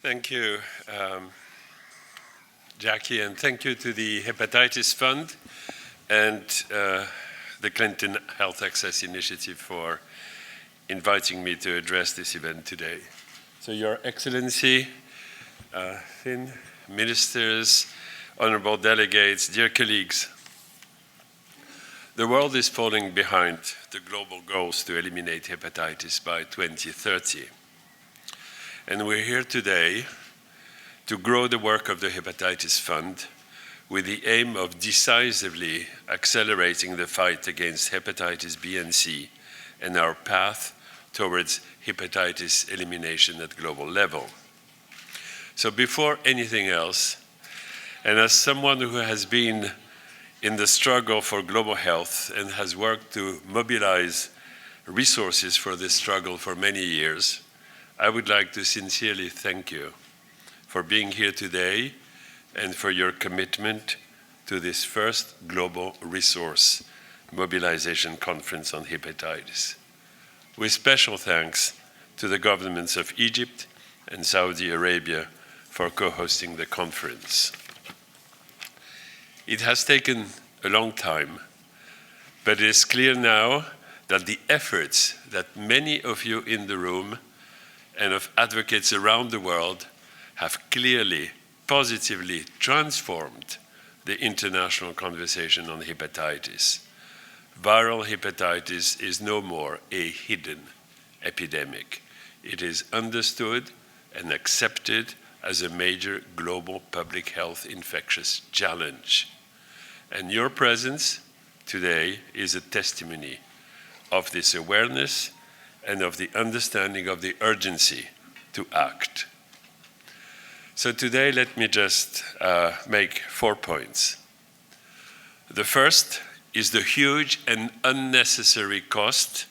Thank you, Jackie, and thank you to the Hepatitis Fund and the Clinton Health Access Initiative for inviting me to address this event today. So, Your Excellency, Finn, ministers, honorable delegates, dear colleagues, the world is falling behind the global goals to eliminate hepatitis by 2030. And we're here today to grow the work of the Hepatitis Fund with the aim of decisively accelerating the fight against hepatitis B and C and our path towards hepatitis elimination at global level. So before anything else, and as someone who has been in the struggle for global health and has worked to mobilize resources for this struggle for many years, I would like to sincerely thank you for being here today and for your commitment to this first global resource mobilization conference on hepatitis. With special thanks to the governments of Egypt and Saudi Arabia for co-hosting the conference. It has taken a long time, but it is clear now that the efforts that many of you in the room and of advocates around the world have clearly, positively transformed the international conversation on hepatitis. Viral hepatitis is no more a hidden epidemic. It is understood and accepted as a major global public health infectious challenge. And your presence today is a testimony of this awareness and of the understanding of the urgency to act. So today, let me just make 4 points. The first is the huge and unnecessary cost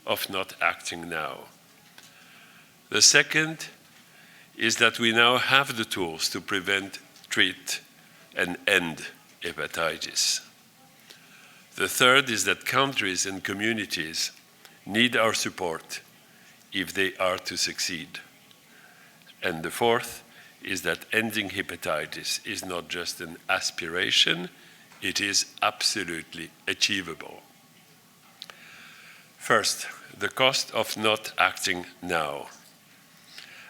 of not acting now. The second is that we now have the tools to prevent, treat, and end hepatitis. The third is that countries and communities need our support if they are to succeed. And the fourth is that ending hepatitis is not just an aspiration, it is absolutely achievable. First, the cost of not acting now.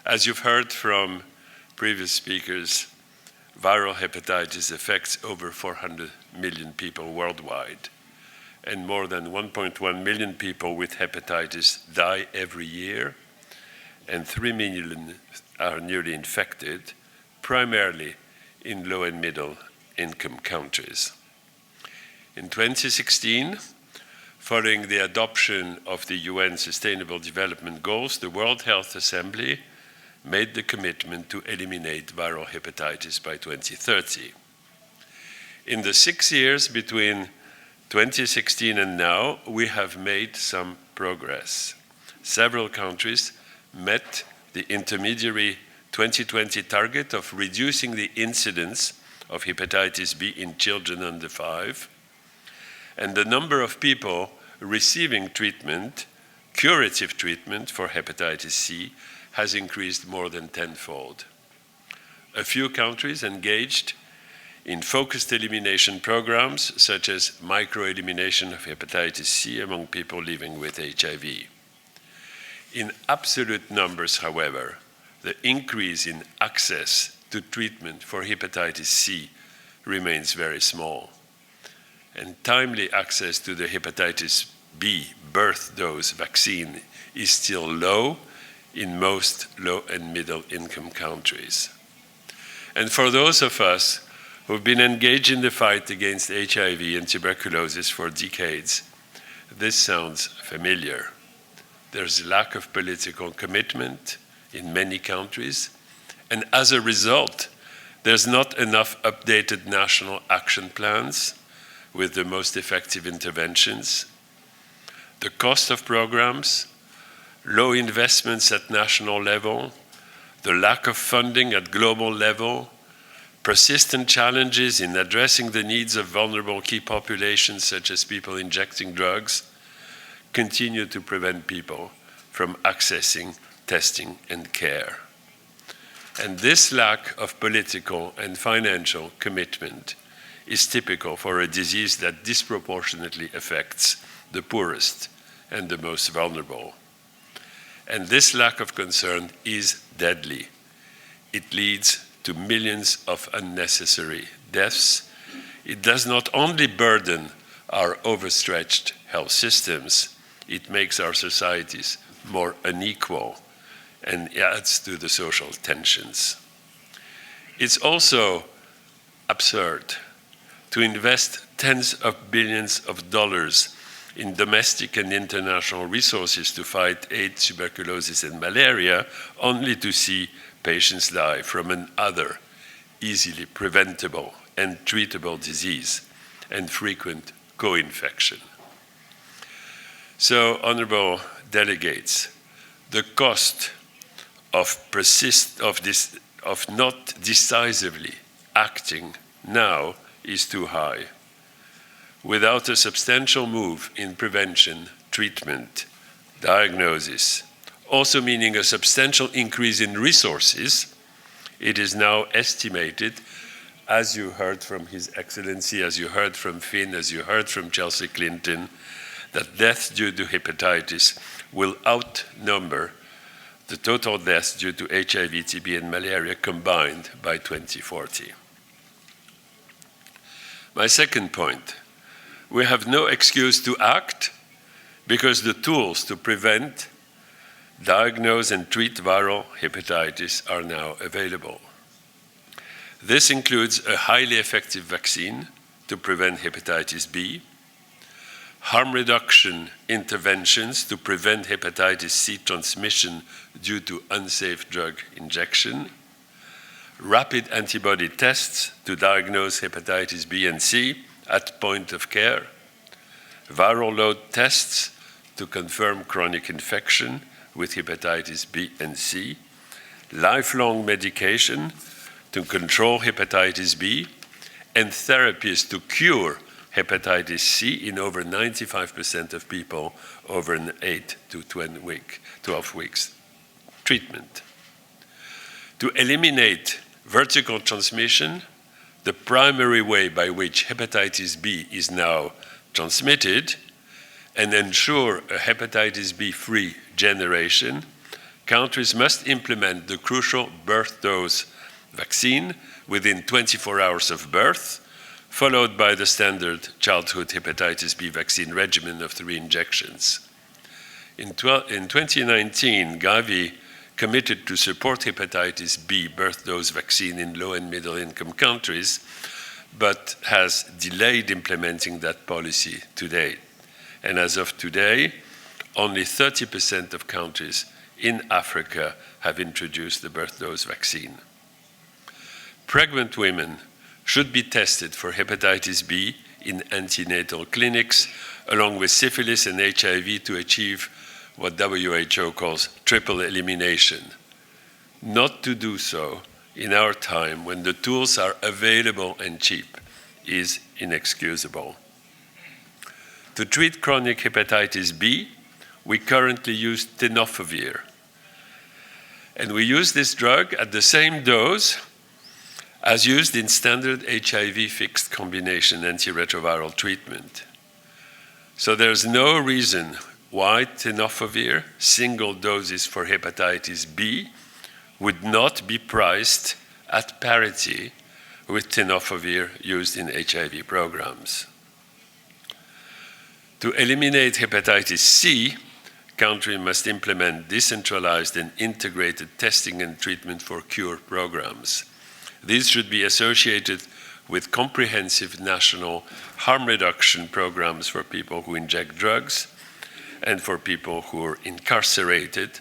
As you've heard from previous speakers, viral hepatitis affects over 400 million people worldwide, and more than 1.1 million people with hepatitis die every year, and 3 million are newly infected, primarily in low and middle income countries. In 2016, following the adoption of the UN Sustainable Development Goals, the World Health Assembly made the commitment to eliminate viral hepatitis by 2030. In the 6 years between 2016 and now, we have made some progress. Several countries met the intermediary 2020 target of reducing the incidence of hepatitis B in children under 5, and the number of people receiving treatment, curative treatment for hepatitis C, has increased more than tenfold. A few countries engaged in focused elimination programs, such as micro-elimination of hepatitis C among people living with HIV. In absolute numbers, however, the increase in access to treatment for hepatitis C remains very small. And timely access to the hepatitis B birth dose vaccine is still low in most low and middle income countries. And for those of us who've been engaged in the fight against HIV and tuberculosis for decades, this sounds familiar. There's a lack of political commitment in many countries, and as a result, there's not enough updated national action plans with the most effective interventions. The cost of programs, low investments at national level, the lack of funding at global level, persistent challenges in addressing the needs of vulnerable key populations, such as people injecting drugs, continue to prevent people from accessing testing and care. And this lack of political and financial commitment is typical for a disease that disproportionately affects the poorest and the most vulnerable. And this lack of concern is deadly. It leads to millions of unnecessary deaths. It does not only burden our overstretched health systems, it makes our societies more unequal and adds to the social tensions. It's also absurd to invest tens of billions of dollars in domestic and international resources to fight AIDS, tuberculosis, and malaria, only to see patients die from another easily preventable and treatable disease and frequent co-infection. So, honorable delegates, the cost of not decisively acting now is too high. Without a substantial move in prevention, treatment, diagnosis, also meaning a substantial increase in resources, it is now estimated, as you heard from His Excellency, as you heard from Finn, as you heard from Chelsea Clinton, that deaths due to hepatitis will outnumber the total deaths due to HIV, TB, and malaria combined by 2040. My second point, we have no excuse to act because the tools to prevent, diagnose, and treat viral hepatitis are now available. This includes a highly effective vaccine to prevent hepatitis B, harm reduction interventions to prevent hepatitis C transmission due to unsafe drug injection, rapid antibody tests to diagnose hepatitis B and C at point of care, viral load tests to confirm chronic infection with hepatitis B and C, lifelong medication to control hepatitis B, and therapies to cure hepatitis C in over 95% of people over an 8 to 12 weeks treatment. To eliminate vertical transmission, the primary way by which hepatitis B is now transmitted, and ensure a hepatitis B-free generation, countries must implement the crucial birth dose vaccine within 24 hours of birth, followed by the standard childhood hepatitis B vaccine regimen of 3 injections. In 2019, Gavi committed to support hepatitis B birth dose vaccine in low and middle income countries, but has delayed implementing that policy today. And as of today, only 30% of countries in Africa have introduced the birth dose vaccine. Pregnant women should be tested for hepatitis B in antenatal clinics, along with syphilis and HIV, to achieve what WHO calls triple elimination. Not to do so in our time when the tools are available and cheap is inexcusable. To treat chronic hepatitis B, we currently use tenofovir. And we use this drug at the same dose as used in standard HIV fixed combination antiretroviral treatment. So there's no reason why tenofovir, single doses for hepatitis B, would not be priced at parity with tenofovir used in HIV programs. To eliminate hepatitis C, countries must implement decentralized and integrated testing and treatment for cure programs. These should be associated with comprehensive national harm reduction programs for people who inject drugs and for people who are incarcerated,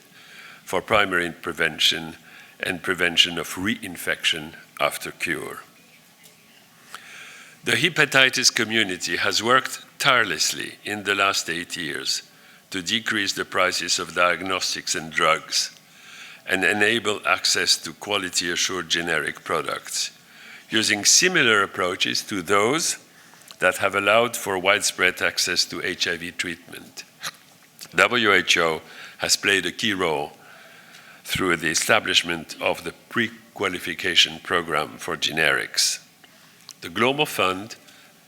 for primary prevention and prevention of reinfection after cure. The hepatitis community has worked tirelessly in the last 8 years to decrease the prices of diagnostics and drugs and enable access to quality-assured generic products, using similar approaches to those that have allowed for widespread access to HIV treatment. WHO has played a key role through the establishment of the pre-qualification program for generics. The Global Fund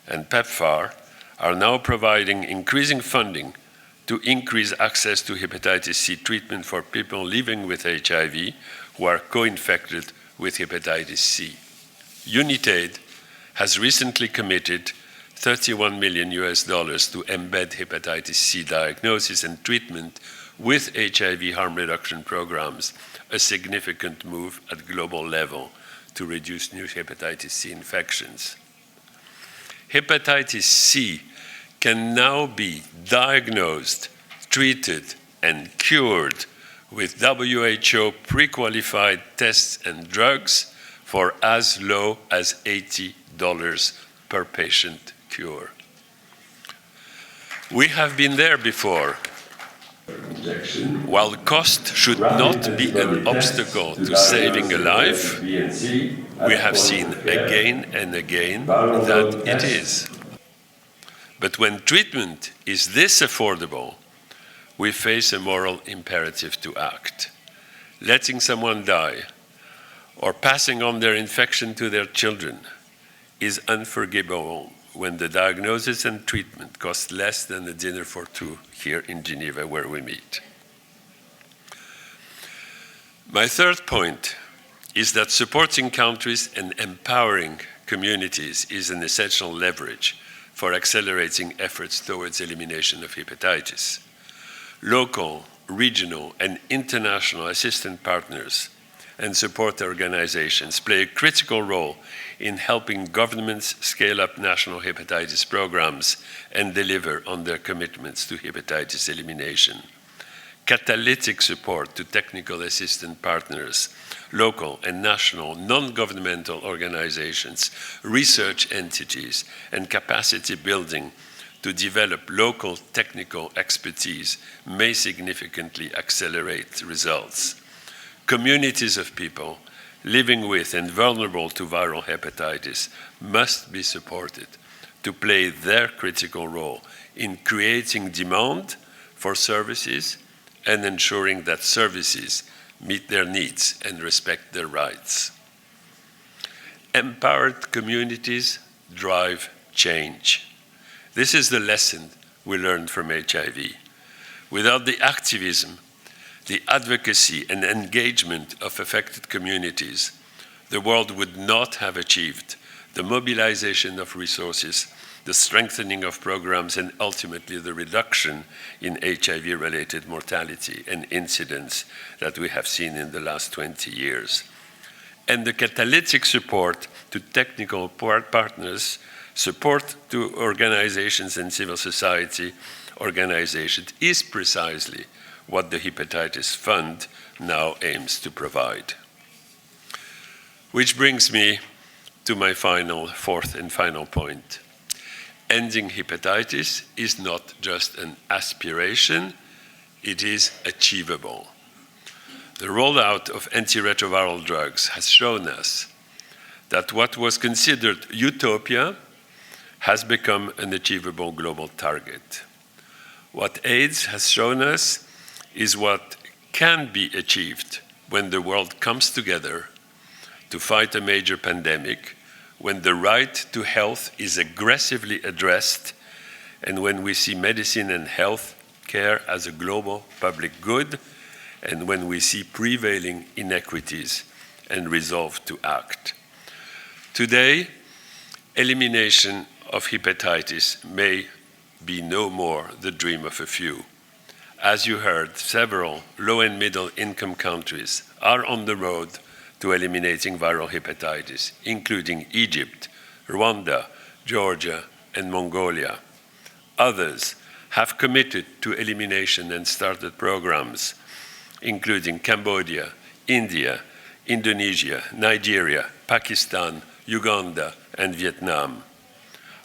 and PEPFAR are now providing increasing funding to increase access to hepatitis C treatment for people living with HIV who are co-infected with hepatitis C. UNITAID has recently committed $31 million to embed hepatitis C diagnosis and treatment with HIV harm reduction programs, a significant move at global level to reduce new hepatitis C infections. Hepatitis C can now be diagnosed, treated, and cured with WHO pre-qualified tests and drugs for as low as $80 per patient cure. We have been there before. While cost should not be an obstacle to saving a life, we have seen again and again that it is. But when treatment is this affordable, we face a moral imperative to act. Letting someone die or passing on their infection to their children is unforgivable when the diagnosis and treatment cost less than a dinner for two here in Geneva, where we meet. My third point is that supporting countries and empowering communities is an essential leverage for accelerating efforts towards elimination of hepatitis. Local, regional, and international assistance partners and support organizations play a critical role in helping governments scale up national hepatitis programs and deliver on their commitments to hepatitis elimination. Catalytic support to technical assistance partners, local and national non-governmental organizations, research entities, and capacity building to develop local technical expertise may significantly accelerate results. Communities of people living with and vulnerable to viral hepatitis must be supported to play their critical role in creating demand for services and ensuring that services meet their needs and respect their rights. Empowered communities drive change. This is the lesson we learned from HIV. Without the activism, the advocacy and engagement of affected communities, the world would not have achieved the mobilization of resources, the strengthening of programs, and ultimately the reduction in HIV-related mortality and incidence that we have seen in the last 20 years. And the catalytic support to technical partners, support to organizations and civil society organizations is precisely what the Hepatitis Fund now aims to provide. Which brings me to my fourth and final point. Ending hepatitis is not just an aspiration, it is achievable. The rollout of antiretroviral drugs has shown us that what was considered utopia has become an achievable global target. What AIDS has shown us is what can be achieved when the world comes together to fight a major pandemic, when the right to health is aggressively addressed, and when we see medicine and health care as a global public good, and when we see prevailing inequities and resolve to act. Today, elimination of hepatitis may be no more the dream of a few. As you heard, several low and middle income countries are on the road to eliminating viral hepatitis, including Egypt, Rwanda, Georgia, and Mongolia. Others have committed to elimination and started programs, including Cambodia, India, Indonesia, Nigeria, Pakistan, Uganda, and Vietnam.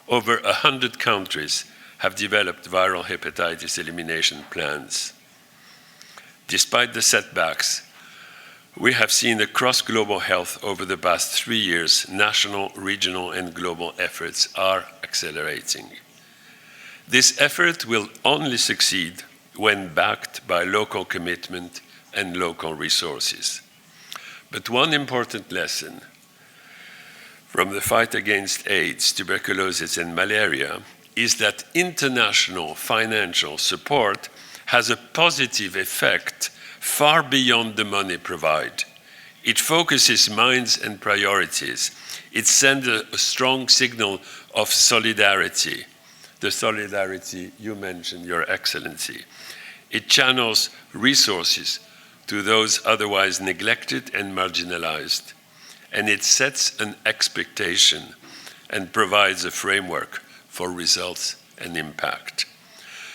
Over 100 countries have developed viral hepatitis elimination plans. Despite the setbacks we have seen across global health over the past 3 years, national, regional, and global efforts are accelerating. This effort will only succeed when backed by local commitment, and local resources. But one important lesson from the fight against AIDS, tuberculosis, and malaria is that international financial support has a positive effect far beyond the money provided. It focuses minds and priorities. It sends a strong signal of solidarity, the solidarity you mentioned, Your Excellency. It channels resources to those otherwise neglected and marginalized. And it sets an expectation and provides a framework for results and impact.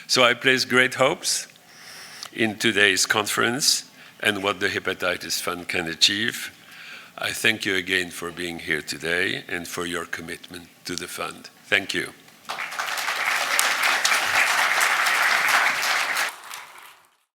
So I place great hopes in today's conference and what the Hepatitis Fund can achieve. I thank you again for being here today and for your commitment to the fund. Thank you.